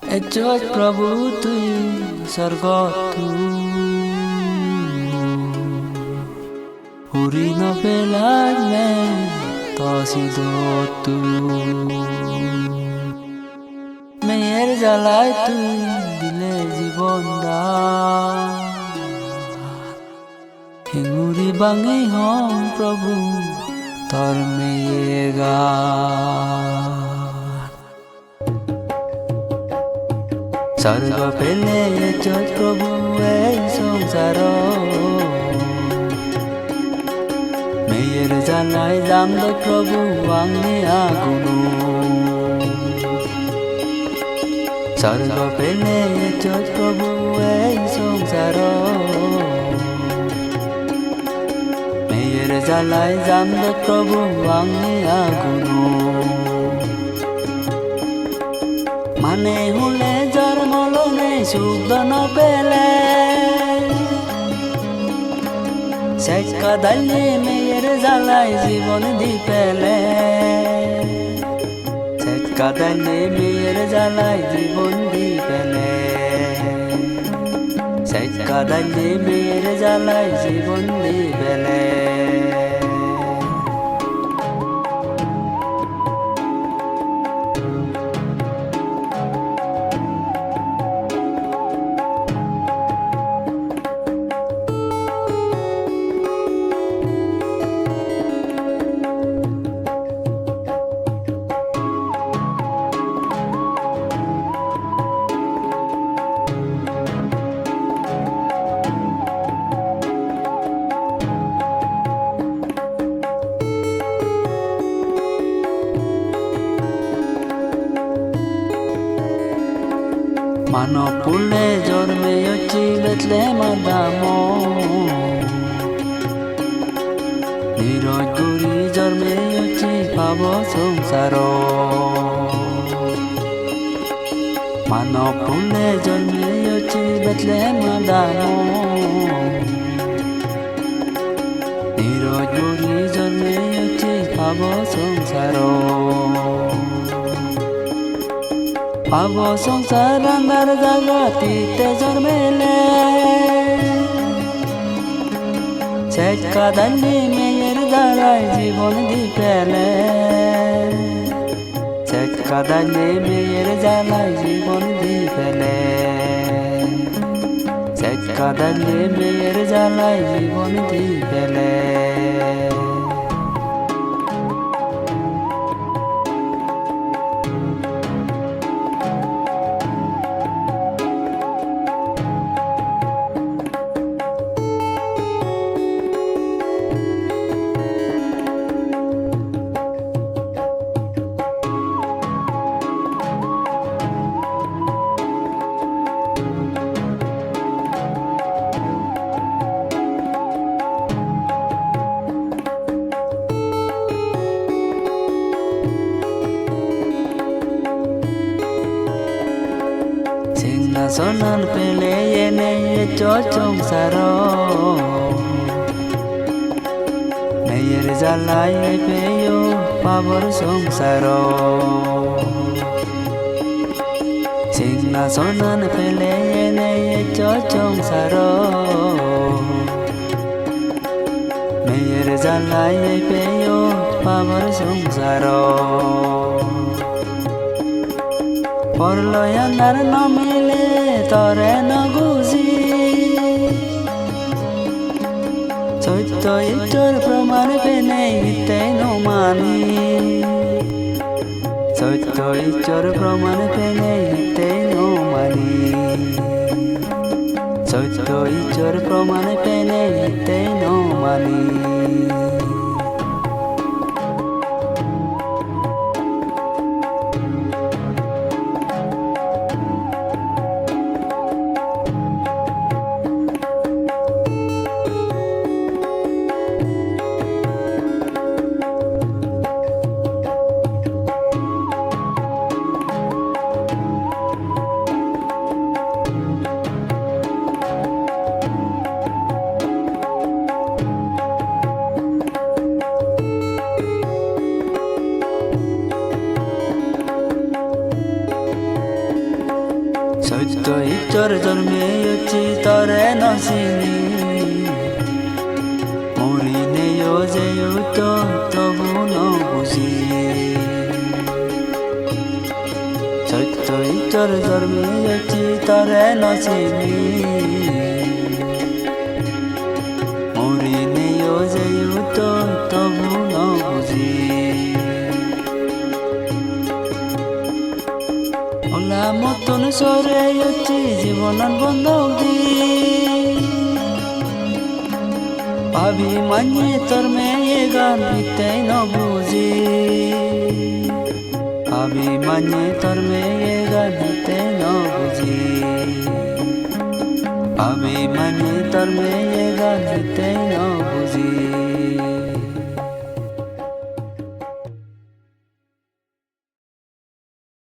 এজত প্রভু তুই স্বর্গতু হুরি নপেলার মে তসিদতু মেয়ের জ্বালায় তুই দিলে জীবন দান হিঙুরি বাঙি হম প্রভু তোর মেয়ে গান স্বর্গ পেলে এজত প্রভু এই সংসার মেয়ের জ্বালায় জানলে প্রভু আঙ্গি আগুন স্বর্গ পেলে এজত প্রভু এই সংসার মেয়ের জ্বালায় জানলে প্রভু আঙ্গি আগুন মানে হলে জন্মলনে সুখ ন পেলে শেষ কাদালে মেয়ের জ্বালায় জীবন দি পেলে শেষ কাদালে মেয়ের জ্বালায় জীবন দি পেলে শেষ কাদালে মেয়ের জ্বালায় জীবন দি পেলে মানব পুলে জন্মে অচি বেতলে মাদাম নিরজ গুরি জন্মে অচি পাব সংসার মানব পুলে জন্মে অচি বেতলে মাদাম নিরজ গুরি জন্মে অচি পাব সংসার পাব সংসার আন্ধার জাগতিতে জন্মেলে শেষ কাদালে মেয়ের জ্বালায় জীবন দি পেলে শেষ কাদালে মেয়ের জ্বালায় জীবন দি পেলে শেষ কাদালে মেয়ের জ্বালায় জীবন দি পেলে সিংহাসন পেলে এনে সংসার মেয়ের জ্বালায় পেয় পাবর সংসার সিংহাসন পেলে এনে সংসার মেয়ের জ্বালায় পেয় পাবর সংসার পরলয় আন্ধার ন মিলে তরে ন গুজি সত্য ইষ্টর প্রমাণ পেনে হিতে ন মানি সত্য ইষ্টর প্রমাণ পেনে হিতে ন মানি সত্য ইষ্টর প্রমাণ পেনে হিতে ন মানি ইচ্ছর জন্মে অছি তরে নসিনি মরি নেও যে তো তবু ন বুঝি সত্য ইচ্ছর জন্মে অছি তরে নসিনি মরি নেও যে তো তবু ন বুঝি ওলা মতন সরে অছি জীবনন বন্ধক দি ভাবি মানে তোর মেয়ে গান বিতেই ন বুঝি ভাবি মানে তোর মেয়ে গান বিতেই ন বুঝি ভাবি মানে তোর মেয়ে গান বিতেই ন বুঝি